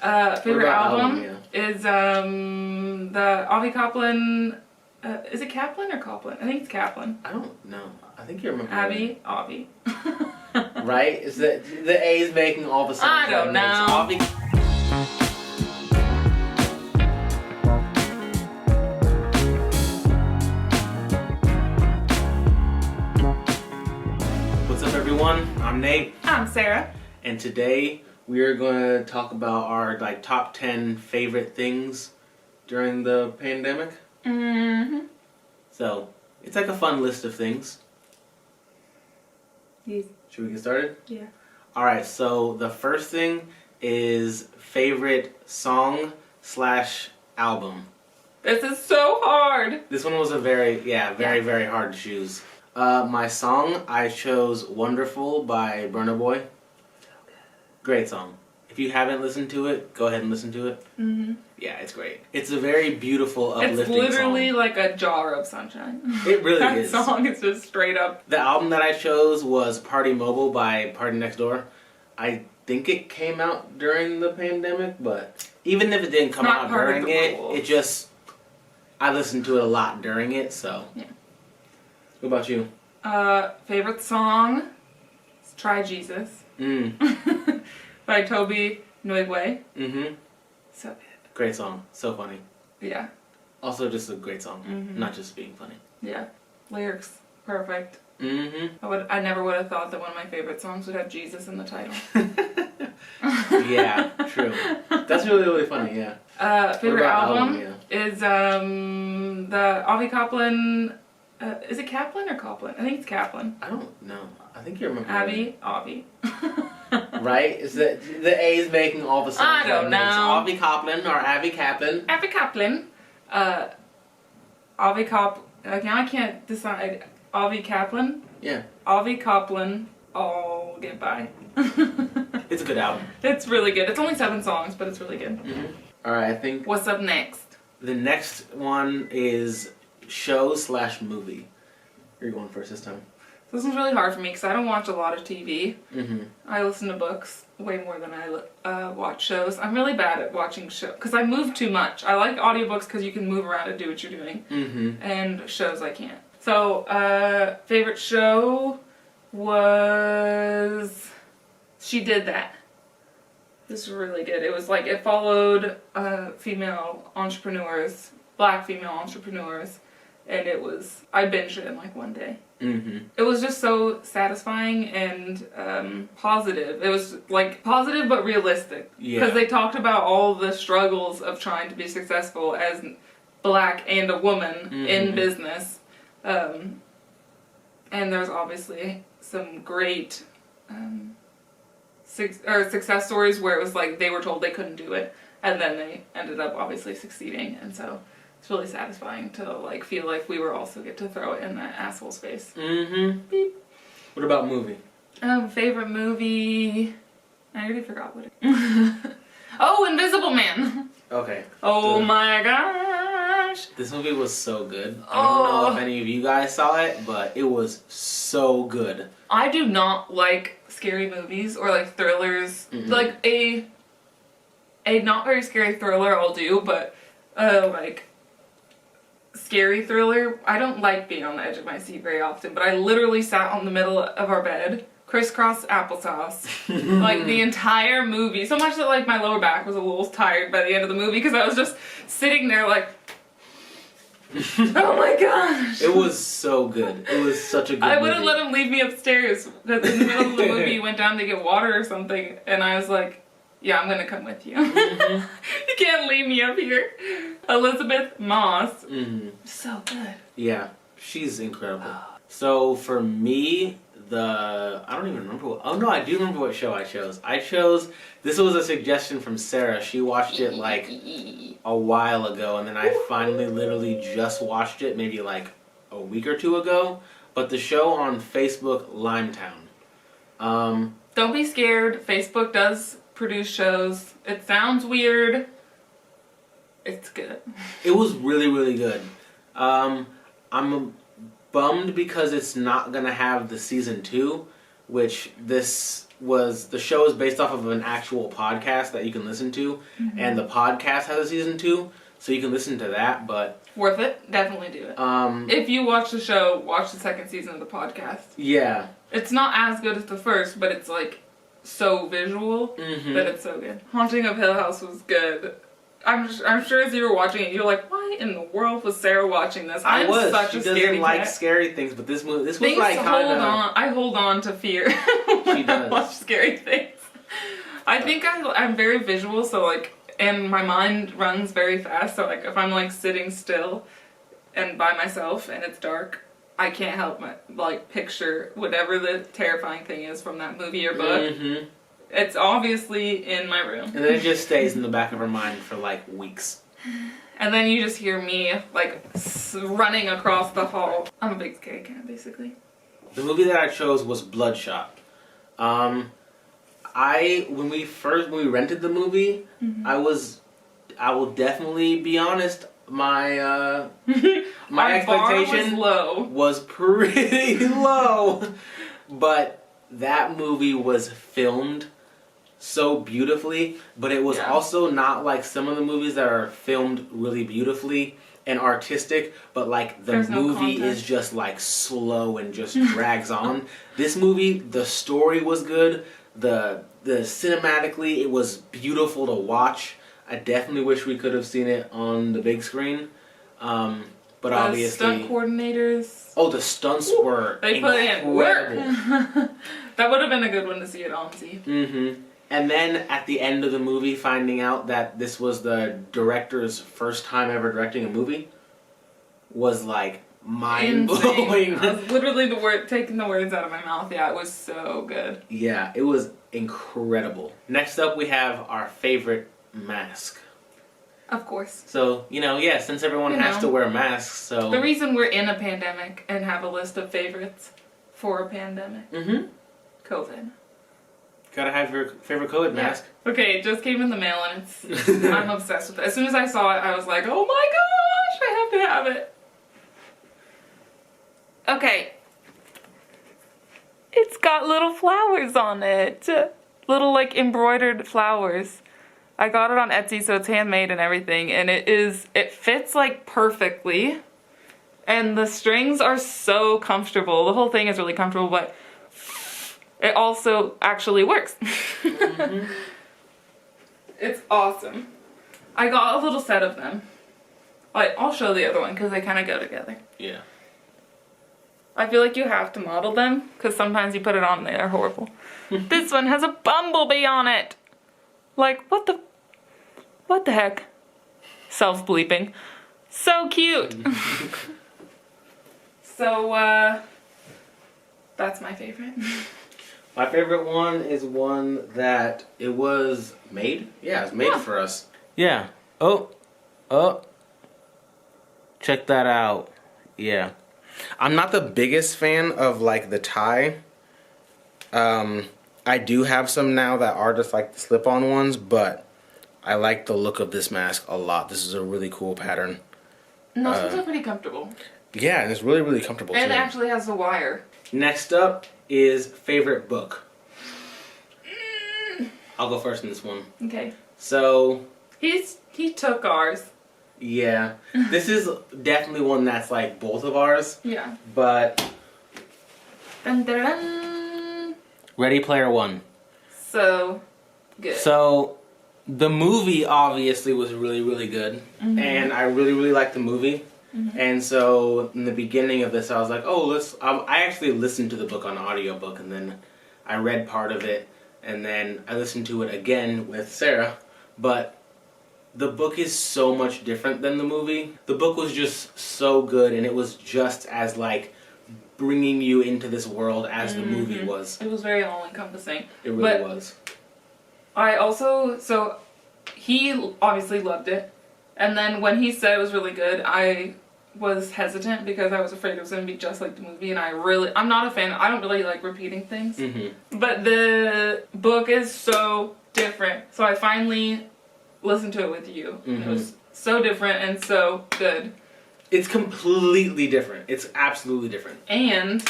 Favorite album is the Avi Kaplin. Is it Kaplin or Kaplin? I think it's Kaplin. I don't know. I think you're Avi. Right? Is that the A is making all the sounds? I don't know. Avi. What's up, everyone? I'm Nate. I'm Sarah. And today we are going to talk about our top 10 favorite things during the pandemic. Mm-hmm. So it's like a fun list of things. Yes. Should we get started? Yeah. Alright, so the first thing is favorite song/album. This is so hard. This one was a very hard to choose. My song, I chose Wonderful by Burna Boy. So good. Great song. If you haven't listened to it, go ahead and listen to it. Mm-hmm. Yeah, it's great. It's a very beautiful, uplifting song. It's literally like a jar of sunshine. It really that is. That song is just straight up. The album that I chose was PartyMoblie by PartyNextDOor. I think it came out during the pandemic, but even if it didn't come out during it, I listened to it a lot during it, so. Yeah. What about you? Favorite song is Try Jesus. By Tobe, Nwigwe. Mm-hmm. So good. Great song. So funny. Yeah. Also just a great song. Mm-hmm. Not just being funny. Yeah. Lyrics. Perfect. Mm-hmm. I never would have thought that one of my favorite songs would have Jesus in the title. Yeah, true. That's really, really funny, yeah. Favorite album is the Avi Kaplin. Is it Kaplin or Kaplin? I think it's Kaplin. I don't know. I think you're Avi. Right? Is that the A is making all the sounds? I don't know. Avi Kaplin or Avi Kaplin? Avi Kaplin. Avi Kaplin. Now I can't decide. Avi Kaplin. Yeah. Avi Kaplin. I'll get by. It's a good album. It's really good. It's only 7 songs, but it's really good. Mm-hmm. Alright, I think... What's up next? The next one is show/movie. You're going first this time. This one's really hard for me because I don't watch a lot of TV. Mm-hmm. I listen to books way more than I watch shows. I'm really bad at watching shows because I move too much. I like audiobooks because you can move around and do what you're doing. Mm-hmm. And shows I can't. So, favorite show was She Did That. This was really good. It was like, it followed female entrepreneurs, black female entrepreneurs, and it was, I binged it in like one day. Mm-hmm. It was just so satisfying and positive. It was like positive but realistic. Because they talked about all the struggles of trying to be successful as black and a woman in business. And there's obviously some great success stories where it was like they were told they couldn't do it and then they ended up obviously succeeding, and so it's really satisfying to like feel like we were also get to throw it in that asshole's face. Mm-hmm. Beep. What about movie? Favorite movie? I already forgot what it Oh, Invisible Man. Okay. Oh my gosh. This movie was so good. I don't know if any of you guys saw it, but it was so good. I do not like scary movies or like thrillers. Mm-hmm. Like a not very scary thriller I'll do, but like scary thriller, I don't like being on the edge of my seat very often, but I literally sat on the middle of our bed, crisscross applesauce, like the entire movie, so much that like my lower back was a little tired by the end of the movie because I was just sitting there like oh my gosh. It was so good. It was such a good movie. I wouldn't let him leave me upstairs because in the middle of the movie he went down to get water or something and I was like, yeah, I'm gonna come with you. Mm-hmm. You can't leave me up here. Elizabeth Moss. Mm-hmm. So good. Yeah, she's incredible. So for me, I don't even remember I do remember what show I chose. This was a suggestion from Sarah. She watched it like a while ago, and then I finally literally just watched it maybe like a week or 2 ago. But the show on Facebook, Limetown. Don't be scared. Facebook does produce shows. It sounds weird. It's good. It was really, really good. I'm bummed because it's not gonna have the season 2, which this the show is based off of an actual podcast that you can listen to, and the podcast has a season 2, so you can listen to that. But worth it. Definitely do it. If you watch the show, watch the second season of the podcast. Yeah, it's not as good as the first, but it's like so visual that it's so good. Haunting of Hill House was good. I'm sure as you were watching it, you're like, why in the world was Sarah watching this? I was. Such she a doesn't scaredy like cat. scary things, but this was Things like kind of. I hold on to fear when She does. I watch scary things. I think I'm very visual, so like, and my mind runs very fast. So like, if I'm like sitting still and by myself and it's dark, I can't help but like picture whatever the terrifying thing is from that movie or book. It's obviously in my room. And then it just stays in the back of her mind for like weeks. And then you just hear me like running across the hall. I'm a big scary cat, basically. The movie that I chose was Bloodshot. When we rented the movie, I will definitely be honest, my expectation was pretty low. But that movie was filmed so beautifully, but it was also not like some of the movies that are filmed really beautifully and artistic, but like the movie is just like slow and just drags on. This movie, the story was good, the cinematically it was beautiful to watch. I definitely wish we could have seen it on the big screen, but the obviously stunt coordinators. Oh, the stunts were incredible. Put in work. That would have been a good one to see it on TV. And then at the end of the movie, finding out that this was the director's first time ever directing a movie was like mind-blowing. I was literally taking the words out of my mouth. Yeah, it was so good. Yeah, it was incredible. Next up, we have our favorite mask. Of course. So, since everyone has to wear masks, so... The reason we're in a pandemic and have a list of favorites for a pandemic. COVID. Gotta have your favorite COVID mask. Okay, it just came in the mail and I'm obsessed with it. As soon as I saw it, I was like, oh my gosh, I have to have it. Okay. It's got little flowers on it. Little like embroidered flowers. I got it on Etsy, so it's handmade and everything, and it fits like perfectly. And the strings are so comfortable. The whole thing is really comfortable, but it also actually works. It's awesome. I got a little set of them. I'll show the other one because they kind of go together. Yeah. I feel like you have to model them because sometimes you put it on and they're horrible. This one has a bumblebee on it. Like, what the heck? Self-bleeping. So cute. So, that's my favorite. My favorite one is one that it was made. Yeah, it's made for us. Yeah. Oh. Check that out. Yeah. I'm not the biggest fan of like the tie. I do have some now that are just like the slip-on ones, but I like the look of this mask a lot. This is a really cool pattern. And those ones are pretty comfortable. Yeah, and it's really, really comfortable and too. it actually has the wire. Next up is favorite book. I'll go first in this one. Okay. So... He took ours. Yeah. This is definitely one that's like both of ours. Yeah. But... Dun, dun, dun. Ready Player One. So good. So the movie obviously was really, really good. And I really, really liked the movie. And so in the beginning of this I was like, I actually listened to the book on audiobook, and then I read part of it, and then I listened to it again with Sarah. But the book is so much different than the movie. The book was just so good, and it was just as like bringing you into this world as the movie was. It was very all-encompassing. It really was. So he obviously loved it. And then when he said it was really good, I was hesitant because I was afraid it was going to be just like the movie. And I'm not a fan. I don't really like repeating things. But the book is so different. So I finally listened to it with you. And it was so different and so good. It's completely different. It's absolutely different. And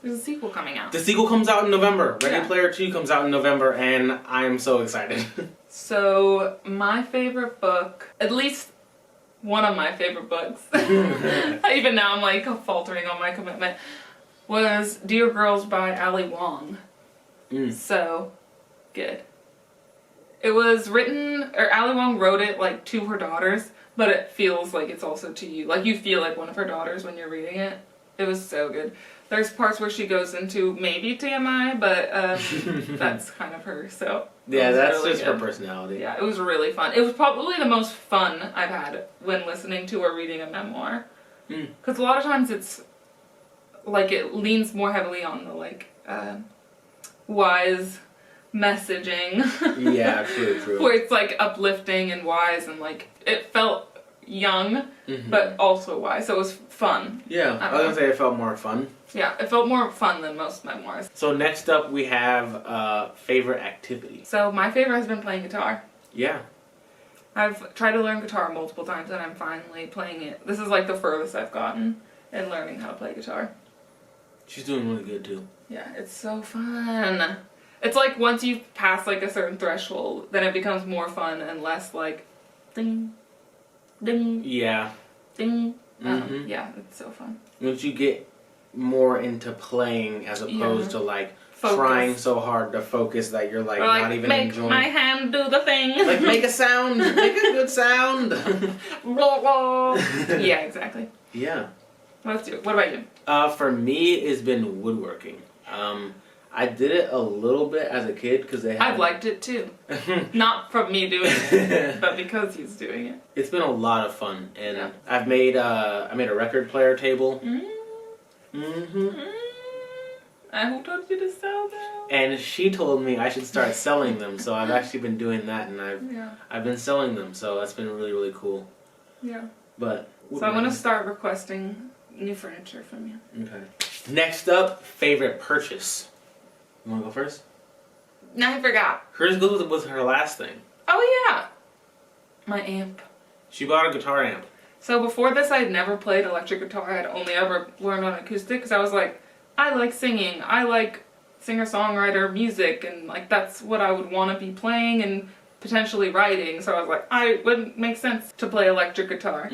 There's a sequel coming out. The sequel comes out in November. Ready Yeah. Player 2 comes out in November, and I am so excited. So, my favorite book, at least one of my favorite books, even now I'm like faltering on my commitment, was Dear Girls by Ali Wong. So good. It was written, or Ali Wong wrote it like to her daughters, but it feels like it's also to you. Like you feel like one of her daughters when you're reading it. It was so good. There's parts where she goes into maybe TMI, but that's kind of her, so. Yeah, that's really just good. her personality. Yeah, it was really fun. It was probably the most fun I've had when listening to or reading a memoir. Because a lot of times it's, like, it leans more heavily on the, like, wise messaging. Yeah, true. Where it's, like, uplifting and wise and, like, it felt young, but also wise, so it was fun. Yeah, I was gonna say it felt more fun. Yeah, it felt more fun than most memoirs. So next up we have favorite activity. So my favorite has been playing guitar. Yeah. I've tried to learn guitar multiple times and I'm finally playing it. This is like the furthest I've gotten in learning how to play guitar. She's doing really good too. Yeah, it's so fun. It's like once you pass like a certain threshold, then it becomes more fun and less like ding, ding, Yeah. ding. Yeah, it's so fun. Once you get more into playing as opposed to like Focus. trying so hard to focus that you're like, Or, like not even make enjoying. my hand do the thing. Like make a sound, make a good sound. Blah, blah. Yeah, exactly. Yeah. Let's do it. What about you? For me, it's been woodworking. I did it a little bit as a kid because they had. I've liked it too. Not from me doing it, but because he's doing it. It's been a lot of fun, and Yeah. I made a record player table. And who told you to sell them? And she told me I should start selling them, so I've actually been doing that, and Yeah. I've been selling them, so that's been really, really cool. Yeah. But So I'm gonna start requesting new furniture from you. Okay. Next up, favorite purchase. You wanna go first? No, I forgot. Hers goes with her last thing. Oh yeah, my amp. She bought a guitar amp. So before this, I had never played electric guitar. I had only ever learned on acoustic because I was like, I like singing. I like singer-songwriter music, and like that's what I would want to be playing and potentially writing. So I was like, it wouldn't make sense to play electric guitar.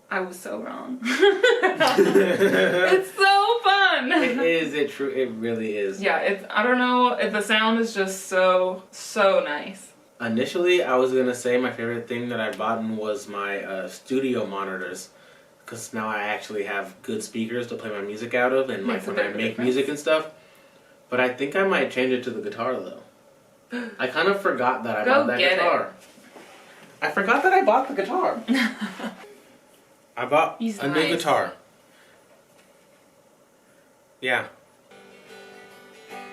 I was so wrong. It's so fun. It is. It true. It really is. Yeah, I don't know if the sound is just so nice. Initially, I was gonna say my favorite thing that I bought was my studio monitors, because now I actually have good speakers to play my music out of, and like Makes a when bit I of a make difference. music and stuff. But I think I might change it to the guitar though. I kind of forgot that I Go bought that get it. guitar. I forgot that I bought the guitar. I bought He's a new nice. guitar. Yeah.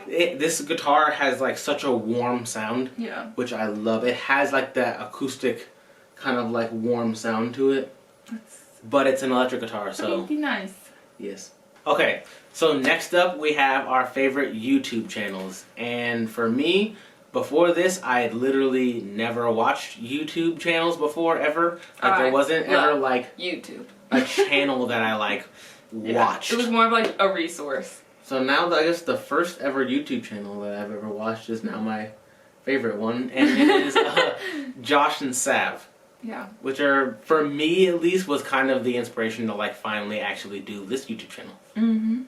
This guitar has like such a warm sound, Yeah. which I love. It has like that acoustic kind of like warm sound to it, but it's an electric guitar, so Pretty nice. yes. Okay, so next up we have our favorite YouTube channels, and for me, before this, I had literally never watched YouTube channels before, ever. Like there wasn't ever like YouTube. a channel that I like watched. It was more of like a resource. So now I guess the first ever YouTube channel that I've ever watched is now my favorite one, and it is Josh&Sav, Yeah. which are, for me at least, was kind of the inspiration to like finally actually do this YouTube channel. Mm-hmm.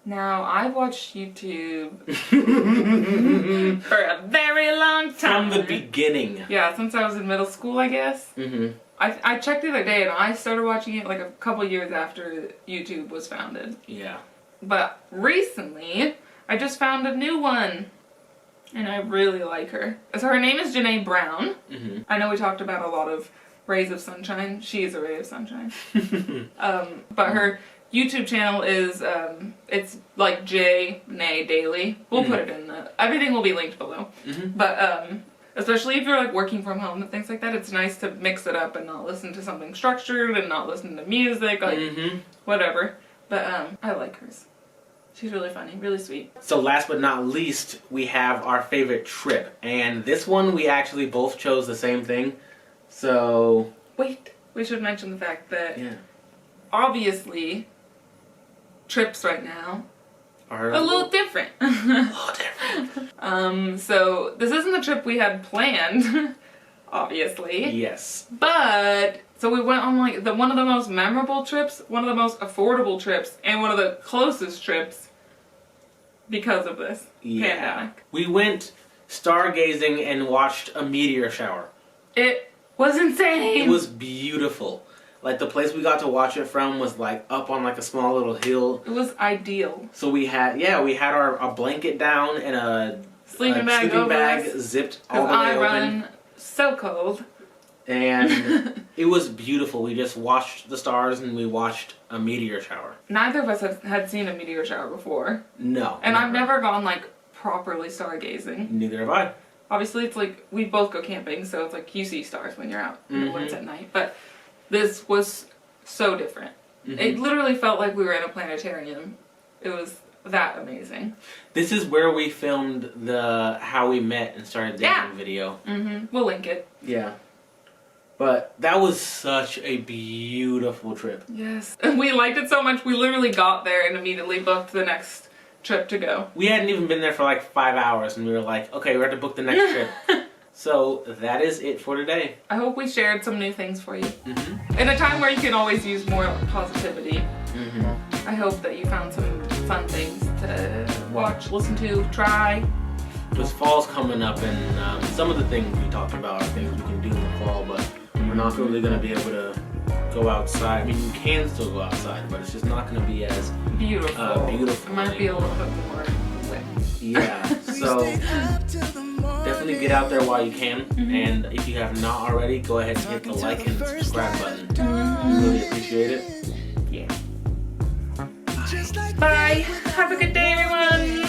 Now, I've watched YouTube for a very long time. From the beginning. Yeah, since I was in middle school, I guess. Mm-hmm. I checked the other day and I started watching it like a couple years after YouTube was founded. Yeah. But recently, I just found a new one. And I really like her. So her name is Janae Brown. Mm-hmm. I know we talked about a lot of rays of sunshine. She is a ray of sunshine. But her YouTube channel is, it's like jnaydaily. We'll put it in everything will be linked below. Mm-hmm. But, especially if you're like working from home and things like that, it's nice to mix it up and not listen to something structured and not listen to music, like whatever. But, I like hers. She's really funny, really sweet. So last but not least, we have our favorite trip. And this one, we actually both chose the same thing. So... Wait, we should mention the fact that yeah. obviously trips right now Are a little different. So this isn't the trip we had planned, obviously. Yes. But so we went on like one of the most memorable trips, one of the most affordable trips, and one of the closest trips because of this pandemic. We went stargazing and watched a meteor shower. It was insane. It was beautiful. Like, the place we got to watch it from was, like, up on, like, a small little hill. It was ideal. So we had our blanket down and a sleeping bag zipped all the way I open. run so cold. And it was beautiful. We just watched the stars and we watched a meteor shower. Neither of us had seen a meteor shower before. No. And I've never gone, like, properly stargazing. Neither have I. Obviously, it's like, we both go camping, so it's like you see stars when you're out in the woods at night. But this was so different. It literally felt like we were in a planetarium. It was that amazing. This is where we filmed the how we met and started dating video. We'll link it. Yeah. But that was such a beautiful trip. Yes. And we liked it so much, we literally got there and immediately booked the next trip to go. We hadn't even been there for like 5 hours and we were like, okay, we have to book the next trip. So that is it for today. I hope we shared some new things for you. In a time where you can always use more positivity. I hope that you found some fun things to watch, listen to, try. Because fall's coming up and some of the things we talked about are things we can do in the fall, but we're not really going to be able to go outside. I mean, you can still go outside, but it's just not going to be as beautiful. Beautiful. It might be a little bit more wet. Yeah, so definitely get out there while you can. And if you have not already, go ahead and hit the like and subscribe button. We really appreciate it. Yeah. Bye. Have a good day, everyone.